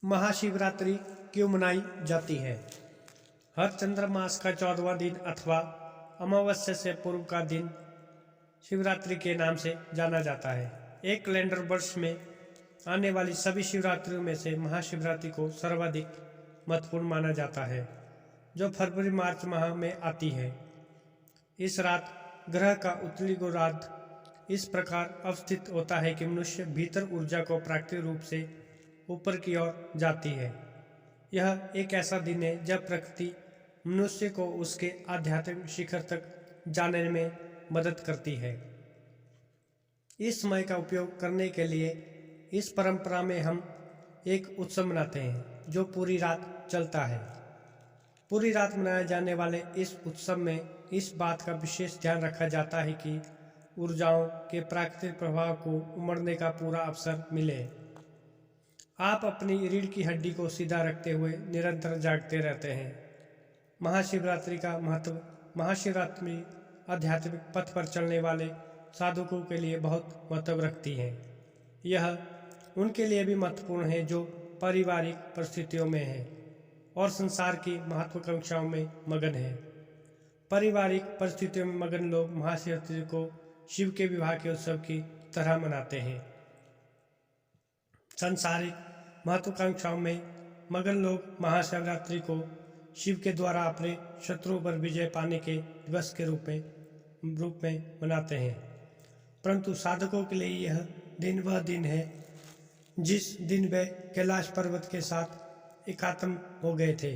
महाशिवरात्रि क्यों मनाई जाती है? हर चंद्रमास का 14वां दिन अथवा अमावस्या से पूर्व का दिन शिवरात्रि के नाम से जाना जाता है। एक कैलेंडर वर्ष में आने वाली सभी शिवरात्रियों में से महाशिवरात्रि को सर्वाधिक महत्वपूर्ण माना जाता है, जो फरवरी मार्च माह में आती है। इस रात ग्रह का उत्तरी गोलार्ध इस प्रकार अवस्थित होता है कि मनुष्य भीतर ऊर्जा को प्राकृतिक रूप से ऊपर की ओर जाती है। यह एक ऐसा दिन है जब प्रकृति मनुष्य को उसके आध्यात्मिक शिखर तक जाने में मदद करती है। इस समय का उपयोग करने के लिए इस परंपरा में हम एक उत्सव मनाते हैं जो पूरी रात चलता है। पूरी रात मनाए जाने वाले इस उत्सव में इस बात का विशेष ध्यान रखा जाता है कि ऊर्जाओं के प्राकृतिक प्रभाव को उमड़ने का पूरा अवसर मिले। आप अपनी रीढ़ की हड्डी को सीधा रखते हुए निरंतर जागते रहते हैं। महाशिवरात्रि का महत्व। महाशिवरात्रि आध्यात्मिक पथ पर चलने वाले साधकों के लिए बहुत महत्व रखती है। यह उनके लिए भी महत्वपूर्ण है जो पारिवारिक परिस्थितियों में है और संसार की महत्वाकांक्षाओं में मगन है। पारिवारिक परिस्थितियों में मगन लोग महाशिवरात्रि को शिव के विवाह के उत्सव की तरह मनाते हैं। सांसारिक महत्वाकांक्षाओं में मगन लोग महाशिवरात्रि को शिव के द्वारा अपने शत्रुओं पर विजय पाने के दिवस के रूप में मनाते हैं। परंतु साधकों के लिए यह दिन वह दिन है जिस दिन वे कैलाश पर्वत के साथ एकात्म हो गए थे।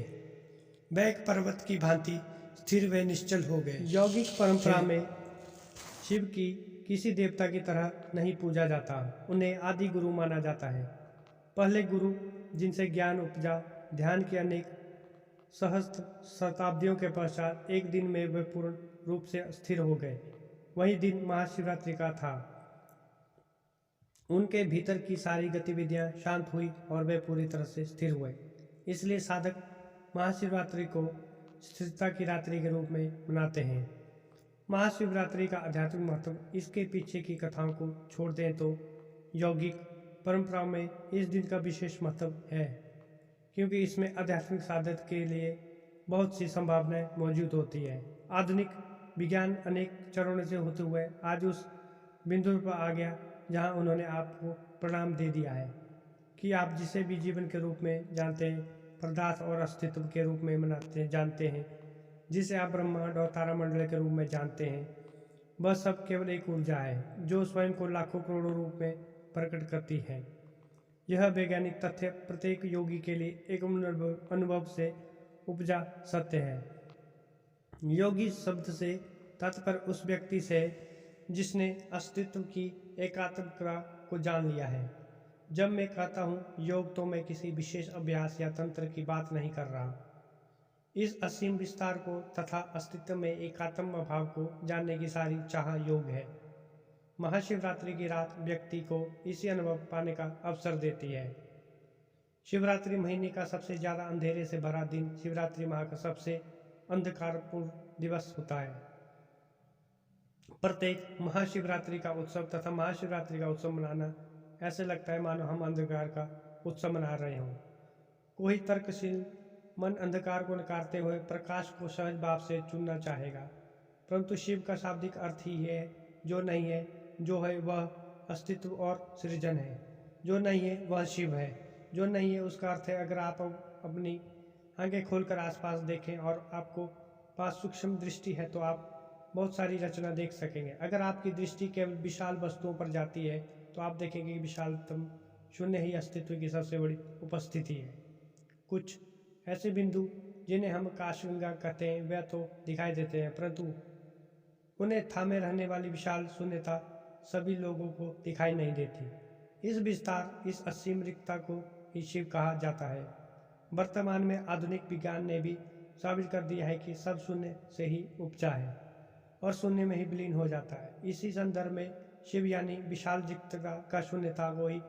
वे एक पर्वत की भांति स्थिर व निश्चल हो गए। यौगिक परंपरा में शिव की किसी देवता की तरह नहीं पूजा जाता। उन्हें आदि गुरु माना जाता है। पहले गुरु जिनसे ज्ञान उपजा, ध्यान के अनेक सहस्त्र शताब्दियों के पश्चात एक दिन में वे पूर्ण रूप से स्थिर हो गए। वही दिन महाशिवरात्रि का था। उनके भीतर की सारी गतिविधियां शांत हुई और वे पूरी तरह से स्थिर हुए। इसलिए साधक महाशिवरात्रि को स्थिरता की रात्रि के रूप में मनाते हैं। महाशिवरात्रि का आध्यात्मिक महत्व। इसके पीछे की कथाओं को छोड़ दें तो यौगिक परंपराओं में इस दिन का विशेष महत्व है, क्योंकि इसमें आध्यात्मिक साधक के लिए बहुत सी संभावनाएं मौजूद होती है। आधुनिक विज्ञान अनेक चरणों से होते हुए आज उस बिंदु पर आ गया जहां उन्होंने आपको परिणाम दे दिया है कि आप जिसे भी जीवन के रूप में जानते हैं, पदार्थ और अस्तित्व के रूप में जानते हैं, जिसे आप ब्रह्मांड और तारामंडल के रूप में जानते हैं, वह सब केवल एक ऊर्जा है जो स्वयं को लाखों करोड़ों रूप में प्रकट करती है। यह वैज्ञानिक तथ्य प्रत्येक योगी के लिए एक अनुभव से उपजा सत्य है। योगी शब्द से तात्पर्य उस व्यक्ति से जिसने अस्तित्व की एकात्मता को जान लिया है। जब मैं कहता हूँ योग तो मैं किसी विशेष अभ्यास या तंत्र की बात नहीं कर रहा। इस असीम विस्तार को तथा अस्तित्व में एकात्म भाव को जानने की सारी चाह योग है। महाशिवरात्रि की रात व्यक्ति को इसी अनुभव पाने का अवसर देती है। शिवरात्रि महीने का सबसे ज़्यादा अंधेरे से भरा दिन शिवरात्रि माह का सबसे अंधकारपूर्ण दिवस होता है। प्रत्येक महाशिवरात्रि का उत्सव तथा महाशिवरात्रि का उत्सव मनाना ऐसे लगता है मानो हम अंधकार का उत्सव मना रहे हों। कोई तर्कशील मन अंधकार को नकारते हुए प्रकाश को सहज भाव से चुनना चाहेगा, परंतु शिव का शाब्दिक अर्थ ही है जो नहीं है, जो है वह अस्तित्व और सृजन है। जो नहीं है वह शिव है। जो नहीं है उसका अर्थ है अगर आप अपनी आंखें खोलकर आसपास देखें और आपको पास सूक्ष्म दृष्टि है तो आप बहुत सारी रचना देख सकेंगे। अगर आपकी दृष्टि केवल विशाल वस्तुओं पर जाती है तो आप देखेंगे कि विशालतम शून्य ही अस्तित्व की सबसे बड़ी उपस्थिति है। कुछ ऐसे बिंदु जिन्हें हम काशगंगा कहते हैं वे तो दिखाई देते हैं, परंतु उन्हें थामे रहने वाली विशाल शून्यता सभी लोगों को दिखाई नहीं देती। इस विस्तार, इस असीम रिक्तता को ही शिव कहा जाता है। वर्तमान में आधुनिक विज्ञान ने भी साबित कर दिया है कि सब शून्य से ही उपजा है और शून्य में ही विलीन हो जाता है। इसी संदर्भ में शिव यानी विशाल रिक्तता का शून्यता को ही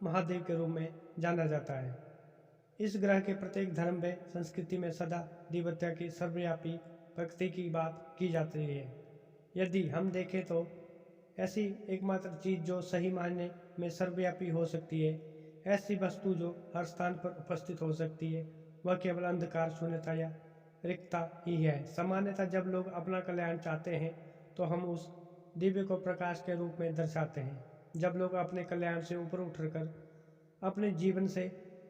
महादेव के रूप में जाना जाता है। इस ग्रह के प्रत्येक धर्म व संस्कृति में सदा दिव्यता की सर्वव्यापी प्रकृति की बात की जाती है। यदि हम देखें तो ऐसी एकमात्र चीज़ जो सही मायने में सर्वव्यापी हो सकती है, ऐसी वस्तु जो हर स्थान पर उपस्थित हो सकती है वह केवल अंधकार, शून्यता या रिक्तता ही है। सामान्यतः जब लोग अपना कल्याण चाहते हैं तो हम उस दिव्य को प्रकाश के रूप में दर्शाते हैं। जब लोग अपने कल्याण से ऊपर उठकर अपने जीवन से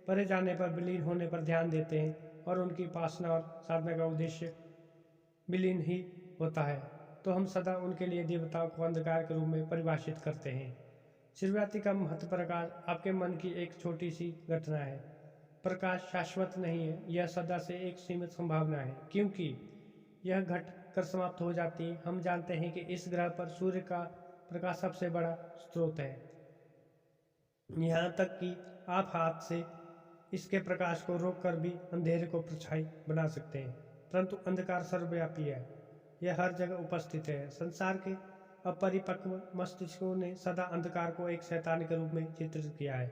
परे जाने पर, विलीन होने पर ध्यान देते हैं और उनकी उपासना और साधना का उद्देश्य विलीन ही होता है, तो हम सदा उनके लिए देवताओं को अंधकार के रूप में परिभाषित करते हैं। शिवरात्रि का महत्व प्रकाश आपके मन की एक छोटी सी घटना है। प्रकाश शाश्वत नहीं है, यह सदा से एक सीमित संभावना है, क्योंकि यह घट कर समाप्त हो जाती है। हम जानते हैं कि इस ग्रह पर सूर्य का प्रकाश सबसे बड़ा स्रोत है, यहाँ तक कि आप हाथ से इसके प्रकाश को रोककर भी अंधेरे को परछाई बना सकते हैं। परंतु अंधकार सर्वव्यापी है, यह हर जगह उपस्थित है। संसार के अपरिपक्व मस्तिष्कों ने सदा अंधकार को एक शैतान के रूप में चित्रित किया है,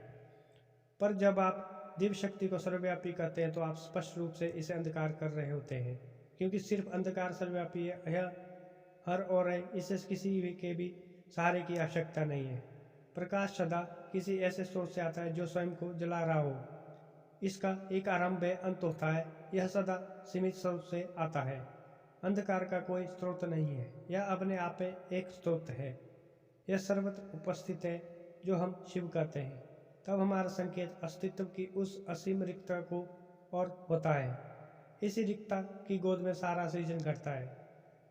पर जब आप दिव्य शक्ति को सर्वव्यापी कहते हैं तो आप स्पष्ट रूप से इसे अंधकार कर रहे होते हैं, क्योंकि सिर्फ अंधकार सर्वव्यापी है, यह हर ओर है, इसे किसी के भी सहारे की आवश्यकता नहीं है। प्रकाश सदा किसी ऐसे स्रोत से आता है जो स्वयं को जला रहा हो। इसका एक आरंभ है, अंत होता है, यह सदा सीमित स्रोत से आता है। अंधकार का कोई स्रोत नहीं है, यह अपने आप में एक स्रोत है, यह सर्वत्र उपस्थित है जो हम शिव कहते हैं। तब हमारा संकेत अस्तित्व की उस असीम रिक्तता को और होता है। इसी रिक्तता की गोद में सारा सृजन घटता है।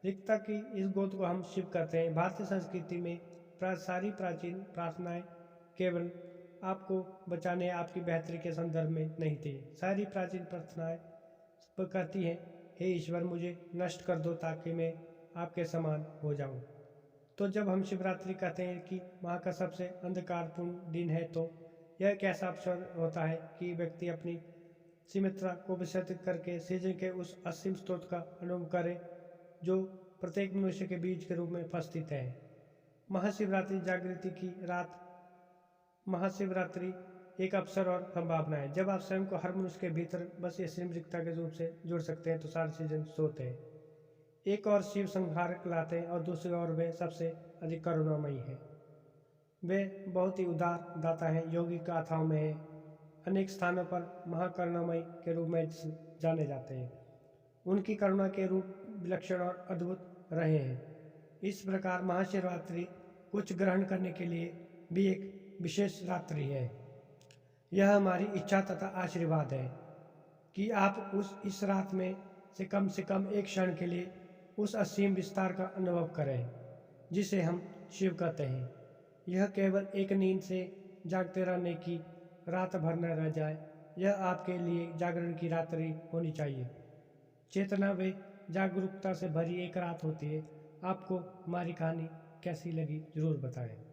रिक्तता की इस गोद को हम शिव कहते हैं। भारतीय संस्कृति में सारी प्राचीन प्रार्थनाएं केवल आपको बचाने, आपकी बेहतरी के संदर्भ में नहीं थी। सारी प्राचीन प्रार्थनाएं कहती हैं, हे ईश्वर, मुझे नष्ट कर दो ताकि मैं आपके समान हो जाऊं। तो जब हम शिवरात्रि कहते हैं कि माँ का सबसे अंधकारपूर्ण दिन है, तो यह एक ऐसा अवसर होता है कि व्यक्ति अपनी सीमितता को विसर्जित करके सृजन के उस असीम स्रोत का अनुभव करे जो प्रत्येक मनुष्य के बीज के रूप में उपस्थित है। महाशिवरात्रि जागृति की रात। महाशिवरात्रि एक अवसर और संभावना है जब आप स्वयं को हर मनुष्य के भीतर बस ये सिमरिकता के रूप से जोड़ सकते हैं, तो सारे सीजन सोते हैं। एक और शिव संहारक लाते हैं और दूसरी ओर वे सबसे अधिक करुणामयी है। वे बहुत ही उदार दाता हैं, योगी गाथाओं में है, अनेक स्थानों पर महाकरुणामयी के रूप में जाने जाते हैं। उनकी करुणा के रूप विलक्षण और अद्भुत रहे हैं। इस प्रकार महाशिवरात्रि कुछ ग्रहण करने के लिए भी एक विशेष रात्रि है। यह हमारी इच्छा तथा आशीर्वाद है कि आप इस रात में से कम एक क्षण के लिए उस असीम विस्तार का अनुभव करें जिसे हम शिव कहते हैं। यह केवल एक नींद से जागते रहने की रात भर न रह जाए, यह आपके लिए जागरण की रात्रि होनी चाहिए। चेतना व जागरूकता से भरी एक रात होती है। आपको हमारी कहानी कैसी लगी जरूर बताएं।